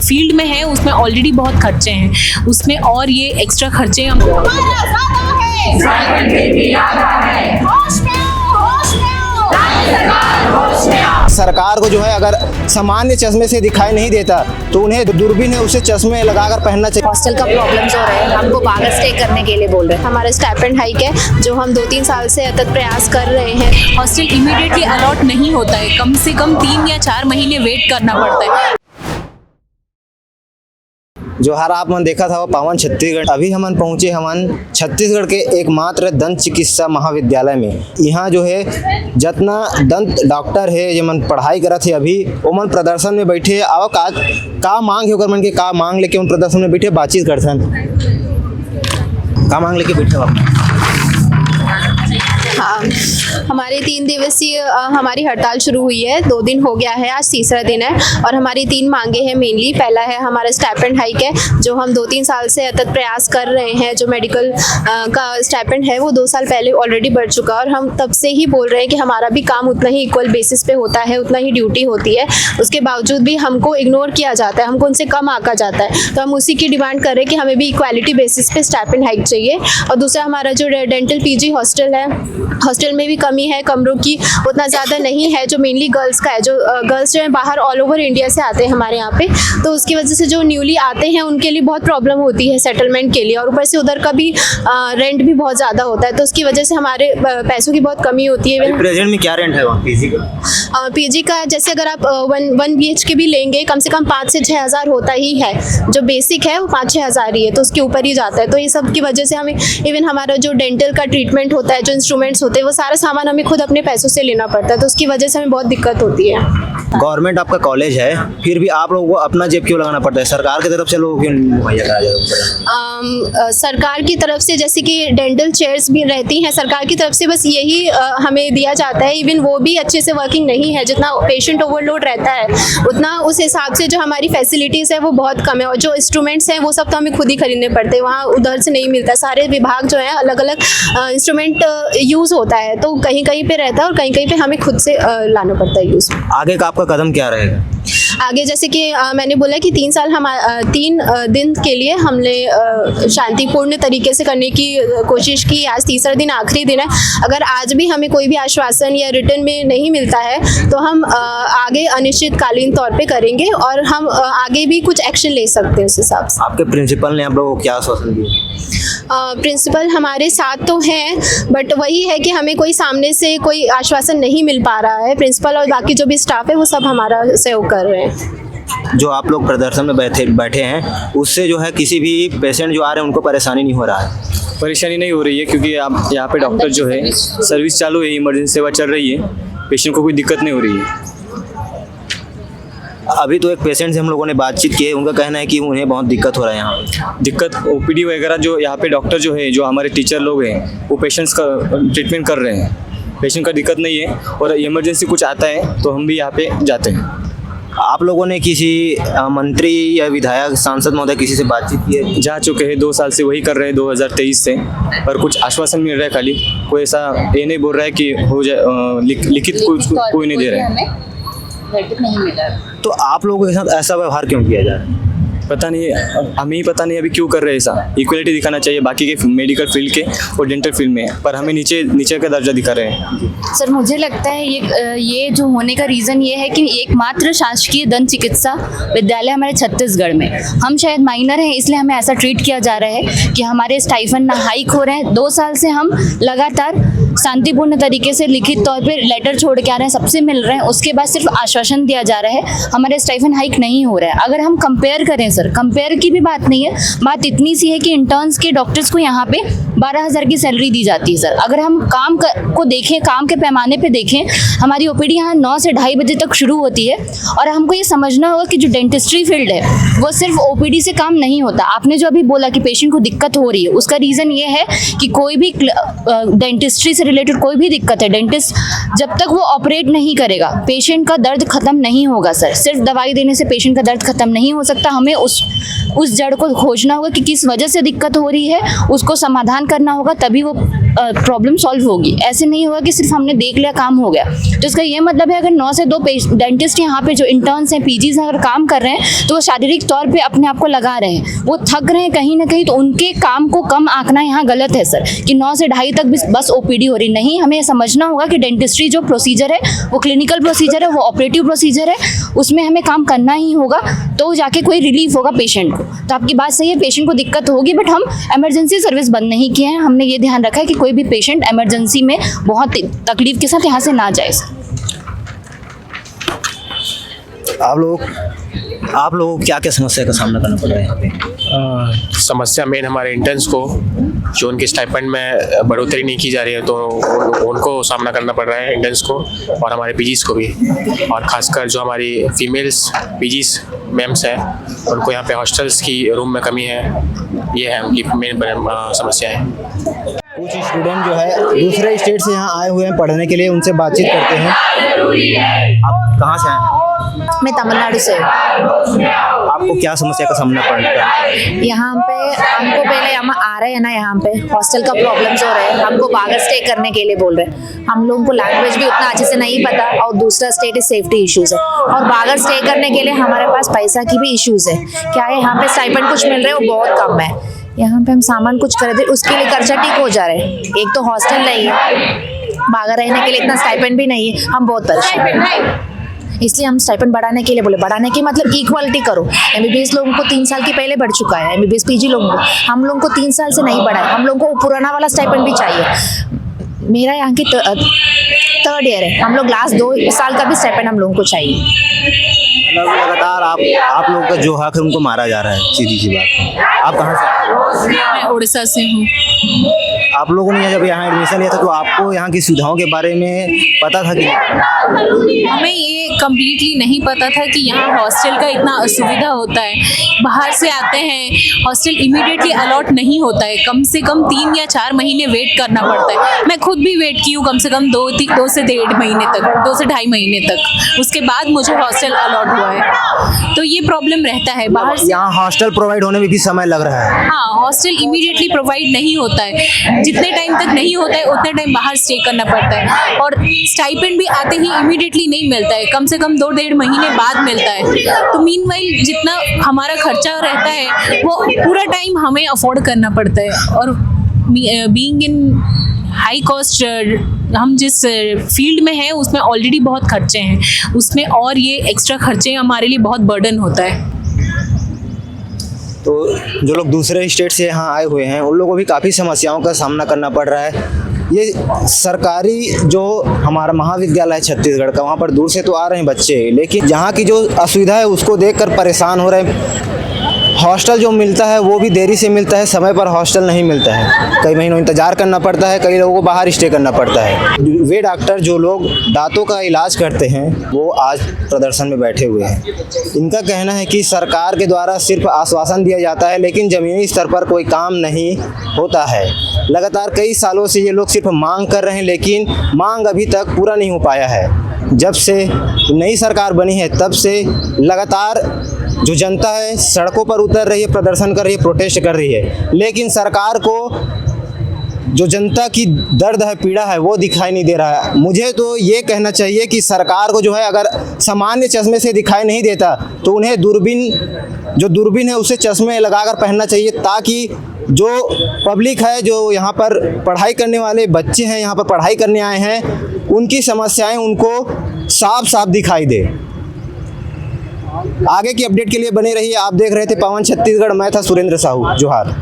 Field में है उसमें ऑलरेडी बहुत खर्चे हैं, उसमें और ये एक्स्ट्रा खर्चे हम सरकार को जो है अगर सामान्य चश्मे से दिखाई नहीं देता तो उन्हें दूरबीन है उसे चश्मे लगाकर पहनना चाहिए। हॉस्टल का प्रॉब्लम्स हो रहे हैं, हमको बाहर स्टे करने के लिए बोल रहे हैं। हमारा स्टाइपेंड हाइक है जो हम 2-3 साल से अथक प्रयास कर रहे हैं। हॉस्टल इमीडिएटली अलॉट नहीं होता है, कम से कम 3 या 4 महीने वेट करना पड़ता है। जो हार आप मन देखा था वो पावन छत्तीसगढ़। अभी हमन पहुँचे छत्तीसगढ़ के एकमात्र दंत चिकित्सा महाविद्यालय में। यहाँ जो है जितना दंत डॉक्टर है जो मन पढ़ाई करत है अभी वो मन प्रदर्शन में बैठे आओ का मांग है ओकर मन के का मांग लेके उन प्रदर्शन में बैठे बातचीत करथन। का मांग लेके बैठे आप? हाँ, हमारी 3 दिवसीय हमारी हड़ताल शुरू हुई है। 2 दिन हो गया है, आज तीसरा दिन है और हमारी 3 मांगे हैं मेनली। पहला है हमारा स्टाइपेंड हाइक है जो हम 2-3 साल से अथक प्रयास कर रहे हैं। जो मेडिकल का स्टाइपेंड है वो 2 साल पहले ऑलरेडी बढ़ चुका है और हम तब से ही बोल रहे हैं कि हमारा भी काम उतना ही इक्वल बेसिस पे होता है, उतना ही ड्यूटी होती है। उसके बावजूद भी हमको इग्नोर किया जाता है, हमको उनसे कम आंका जाता है। तो हम उसी की डिमांड कर रहे हैं कि हमें भी इक्वालिटी बेसिस पे स्टाइपेंड हाइक चाहिए। और दूसरा हमारा जो डेंटल पीजी हॉस्टल है, हॉस्टल में भी कमी है, कमरों की उतना ज़्यादा नहीं है जो मेनली गर्ल्स का है। जो गर्ल्स जो है बाहर ऑल ओवर इंडिया से आते हैं हमारे यहाँ पे, तो उसकी वजह से जो न्यूली आते हैं उनके लिए बहुत प्रॉब्लम होती है सेटलमेंट के लिए। और ऊपर से उधर का भी रेंट भी बहुत ज़्यादा होता है, तो उसकी वजह से हमारे पैसों की बहुत कमी होती है। प्रेजेंट में क्या रेंट है वहाँ पीजी का? पीजी का जैसे अगर आप 1 BHK भी लेंगे कम से कम 5 से 6 हज़ार होता ही है। जो बेसिक है वो 5-6 हज़ार ही है, तो उसके ऊपर ही जाता है। तो ये सब की वजह से हमें इवन हमारा जो डेंटल का ट्रीटमेंट होता है, जो इंस्ट्रूमेंट्स होते हैं, वो सारा सामान हमें खुद अपने पैसों से लेना पड़ता है। तो उसकी वजह से हमें बहुत दिक्कत होती है। गवर्नमेंट आपका कॉलेज है फिर भी आप लोगों को अपना जेब क्यों लगाना पड़ता है? सरकार की तरफ से लोगों क्यों मुहैया कराया जाता है? सरकार की तरफ से जैसे कि डेंटल चेयर्स भी रहती हैं सरकार की तरफ से, बस यही हमें दिया जाता है। इवन वो भी अच्छे से वर्किंग नहीं है, जितना पेशेंट ओवरलोड रहता है उतना उस हिसाब से जो हमारी फैसिलिटीज़ है वो बहुत कम है। और जो इंस्ट्रूमेंट्स हैं वो सब तो हमें खुद ही खरीदने पड़ते हैं, वहाँ उधर से नहीं मिलता। सारे विभाग जो है अलग अलग इंस्ट्रूमेंट यूज़ होता है, तो कहीं कहीं पे रहता है और कहीं कहीं पे हमें खुद से लाना पड़ता है यूज़। आगे का आपका कदम क्या रहेगा? आगे जैसे कि मैंने बोला कि 3 साल 3 दिन के लिए हमने शांतिपूर्ण तरीके से करने की कोशिश की। आज तीसरा दिन आखिरी दिन है। अगर आज भी हमें कोई भी आश्वासन या रिटर्न में नहीं मिलता है तो हम आगे अनिश्चितकालीन तौर पे करेंगे और हम आगे भी कुछ एक्शन ले सकते हैं उस हिसाब से। आपके प्रिंसिपल ने आप लोगों को क्या आश्वासन दिया? प्रिंसिपल हमारे साथ तो हैं, बट वही है कि हमें कोई सामने से कोई आश्वासन नहीं मिल पा रहा है। प्रिंसिपल और बाकी जो भी स्टाफ है वो सब हमारा सहयोग कर रहे हैं। जो आप लोग प्रदर्शन में बैठे हैं उससे जो है किसी भी पेशेंट जो आ रहे हैं उनको परेशानी नहीं हो रहा है? परेशानी नहीं हो रही है क्योंकि आप यहाँ पे डॉक्टर जो है सर्विस चालू है, इमरजेंसी सेवा चल रही है, पेशेंट को कोई दिक्कत नहीं हो रही है। अभी तो एक पेशेंट से हम लोगों ने बातचीत की है, उनका कहना है कि उन्हें बहुत दिक्कत हो रहा है यहाँ। दिक्कत ओपीडी वगैरह जो यहाँ पे डॉक्टर जो है, जो हमारे टीचर लोग हैं वो पेशेंट्स का ट्रीटमेंट कर रहे हैं। पेशेंट का दिक्कत नहीं है और इमरजेंसी कुछ आता है तो हम भी यहाँ पे जाते हैं। आप लोगों ने किसी मंत्री या विधायक सांसद महोदय किसी से बातचीत की है? जा चुके हैं, 2 साल से वही कर रहे हैं 2023 से, पर कुछ आश्वासन मिल रहा है खाली। कोई ऐसा ये नहीं बोल रहा है कि हो जाए, लिखित कोई नहीं दे रहा है। नहीं मिला। तो आप लोगों के साथ ऐसा व्यवहार क्यों किया जा रहा है? पता नहीं, हमें ही पता नहीं अभी क्यों कर रहे हैं ऐसा। इक्वलिटी दिखाना चाहिए बाकी के मेडिकल फील्ड के और डेंटल फील्ड में, पर हमें नीचे का दर्जा दिखा रहे हैं। सर मुझे लगता है ये जो होने का रीज़न ये है कि एकमात्र शासकीय दंत चिकित्सा विद्यालय हमारे छत्तीसगढ़ में, हम शायद माइनर हैं इसलिए हमें ऐसा ट्रीट किया जा रहा है कि हमारे स्टाइफन ना हाइक हो रहे हैं। 2 साल से हम लगातार शांतिपूर्ण तरीके से लिखित तौर पर लेटर छोड़ के आ रहे हैं, सबसे मिल रहे हैं, उसके बाद सिर्फ आश्वासन दिया जा रहा है, हमारे स्टाइफन हाइक नहीं हो रहा है। अगर हम कंपेयर करें सर, कंपेयर की भी बात नहीं है, बात इतनी सी है कि इंटर्न्स के डॉक्टर्स को यहाँ पे 12,000 की सैलरी दी जाती है सर। अगर हम काम को देखें, काम के पैमाने पे देखें, हमारी ओपीडी यहाँ 9 से 2:30 बजे तक शुरू होती है और हमको ये समझना होगा कि जो डेंटिस्ट्री फील्ड है वो सिर्फ ओपीडी से काम नहीं होता। आपने जो अभी बोला कि पेशेंट को दिक्कत हो रही है, उसका रीज़न ये है कि कोई भी डेंटिस्ट्री से रिलेटेड कोई भी दिक्कत है, डेंटिस्ट जब तक वो ऑपरेट नहीं करेगा पेशेंट का दर्द खत्म नहीं होगा सर। सिर्फ दवाई देने से पेशेंट का दर्द खत्म नहीं हो सकता, हमें उस जड़ को खोजना होगा कि किस वजह से दिक्कत हो रही है, उसको समाधान करना होगा, तभी वो प्रॉब्लम सॉल्व होगी। ऐसे नहीं होगा कि सिर्फ हमने देख लिया काम हो गया। तो इसका ये मतलब है अगर 9 से 2 डेंटिस्ट यहाँ पे जो इंटर्न्स हैं, पीजीज हैं, अगर काम कर रहे हैं तो वो शारीरिक तौर पे अपने आप को लगा रहे हैं, वो थक रहे हैं कहीं ना कहीं, तो उनके काम को कम आंकना यहाँ गलत है सर कि 9 से 2:30 तक बस ओपीडी हो रही। नहीं, हमें समझना होगा कि डेंटिस्ट्री जो प्रोसीजर है वो क्लिनिकल प्रोसीजर है, वो ऑपरेटिव प्रोसीजर है, उसमें हमें काम करना ही होगा, तो जाके कोई रिलीफ होगा पेशेंट को। तो आपकी बात सही है, पेशेंट को दिक्कत होगी, बट हम इमरजेंसी सर्विस बंद नहीं किए हैं। हमने ये ध्यान रखा है कि कोई भी पेशेंट इमरजेंसी में बहुत तकलीफ के साथ यहाँ से ना जाए। आप लोगों को क्या क्या समस्या का सामना करना पड़ रहा है यहाँ पे? समस्या मेन हमारे इंटर्न्स को, जो उनके स्टाइपेंड में बढ़ोतरी नहीं की जा रही है, तो उनको सामना करना पड़ रहा है इंटर्न्स को, और हमारे पीजीज को भी, और ख़ासकर जो हमारी फीमेल्स पीजीज मैम्स हैं उनको यहाँ पे हॉस्टल्स की रूम में कमी है। ये है उनकी मेन समस्या है। कुछ स्टूडेंट जो है दूसरे स्टेट से यहाँ आए हुए हैं पढ़ने के लिए, उनसे बातचीत करते हैं। आप कहाँ से आए हैं? मैं तमिलनाडु से हूँ। आपको क्या समस्या का सामना पड़ रहा है? यहाँ पे हमको पहले हम आ रहे हैं ना, यहाँ पे हॉस्टल का प्रॉब्लम्स हो रहे हैं, हमको बाहर स्टे करने के लिए बोल रहे हैं। हम लोगों को लैंग्वेज भी उतना अच्छे से नहीं पता, और दूसरा स्टेट इज सेफ्टी इश्यूज है, और बाहर स्टे करने के लिए हमारे पास पैसा की भी इश्यूज है। क्या है, यहाँ पे स्टाइपेंड कुछ मिल रहे हैं वो बहुत कम है। यहाँ पे हम सामान कुछ खरीदे उसके लिए खर्चा ठीक हो जा रहे हैं। एक तो हॉस्टल नहीं है, बाहर रहने के लिए इतना स्टाइपेंड भी नहीं है, हम बहुत परेशान। इसलिए हम स्टाइपेंड बढ़ाने के लिए बोले, बढ़ाने की मतलब इक्वालिटी करो। एमबीबीएस लोगों को 3 साल की पहले बढ़ चुका है, एमबीबीएस पीजी लोगों को, हम लोगों को 3 साल से नहीं बढ़ा है। हम लोगों को पुराना वाला स्टाइपेंड भी चाहिए। मेरा यहाँ की 3rd ईयर है, हम लोग लास्ट 2 साल का भी स्टाइपेंड हम लोगों को चाहिए। लगातार आप लोगों का जो हक है उनको मारा जा रहा है, सीधी सी बात। आप कहाँ से? मैं उड़ीसा से हूँ। आप लोगों ने जब यहाँ एडमिशन लिया था तो आपको यहाँ की सुविधाओं के बारे में पता था कि? हमें ये कम्प्लीटली नहीं पता था कि यहाँ हॉस्टल का इतना असुविधा होता है। बाहर से आते हैं, हॉस्टल इमीडिएटली अलॉट नहीं होता है, कम से कम 3 या 4 महीने वेट करना पड़ता है। मैं खुद भी वेट की हूँ कम से कम 2 से 1.5 महीने तक, 2 से 2.5 महीने तक, उसके बाद मुझे हॉस्टल अलॉट हुआ है। तो ये प्रॉब्लम रहता है बाहर से। यहाँ हॉस्टल प्रोवाइड होने में भी समय लग रहा है? हाँ, हॉस्टल इमीडिएटली प्रोवाइड नहीं होता है, जितने टाइम तक नहीं होता है उतने टाइम बाहर स्टे करना पड़ता है, और स्टाइपेंड भी आते ही इमीडिएटली नहीं मिलता है, कम से कम 2-1.5 महीने बाद मिलता है। तो मीनवाइल जितना हमारा खर्चा रहता है वो पूरा टाइम हमें अफोर्ड करना पड़ता है, और बीइंग इन हाई कॉस्ट, हम जिस फील्ड में हैं उसमें ऑलरेडी बहुत खर्चे हैं, उसमें और ये एक्स्ट्रा खर्चे हमारे लिए बहुत बर्डन होता है। तो जो लोग दूसरे स्टेट से यहाँ आए हुए हैं उन लोगों को भी काफ़ी समस्याओं का सामना करना पड़ रहा है। ये सरकारी जो हमारा महाविद्यालय है छत्तीसगढ़ का, वहाँ पर दूर से तो आ रहे हैं बच्चे, लेकिन यहाँ की जो असुविधा है उसको देखकर परेशान हो रहे हैं। हॉस्टल जो मिलता है वो भी देरी से मिलता है, समय पर हॉस्टल नहीं मिलता है, कई महीनों इंतज़ार करना पड़ता है, कई लोगों को बाहर स्टे करना पड़ता है। वे डॉक्टर जो लोग दांतों का इलाज करते हैं वो आज प्रदर्शन में बैठे हुए हैं। इनका कहना है कि सरकार के द्वारा सिर्फ आश्वासन दिया जाता है, लेकिन ज़मीनी स्तर पर कोई काम नहीं होता है। लगातार कई सालों से ये लोग सिर्फ मांग कर रहे हैं, लेकिन मांग अभी तक पूरा नहीं हो पाया है। जब से नई सरकार बनी है तब से लगातार जो जनता है सड़कों पर उतर रही है, प्रदर्शन कर रही है, प्रोटेस्ट कर रही है, लेकिन सरकार को जो जनता की दर्द है, पीड़ा है, वो दिखाई नहीं दे रहा है। मुझे तो ये कहना चाहिए कि सरकार को जो है अगर सामान्य चश्मे से दिखाई नहीं देता तो उन्हें दूरबीन है उसे चश्मे लगाकर पहनना चाहिए, ताकि जो पब्लिक है, जो यहाँ पर पढ़ाई करने वाले बच्चे हैं, यहाँ पर पढ़ाई करने आए हैं, उनकी समस्याएं उनको साफ साफ दिखाई दे। आगे की अपडेट के लिए बने रहिए। आप देख रहे थे पवन छत्तीसगढ़, मैं था सुरेंद्र साहू। जोहार।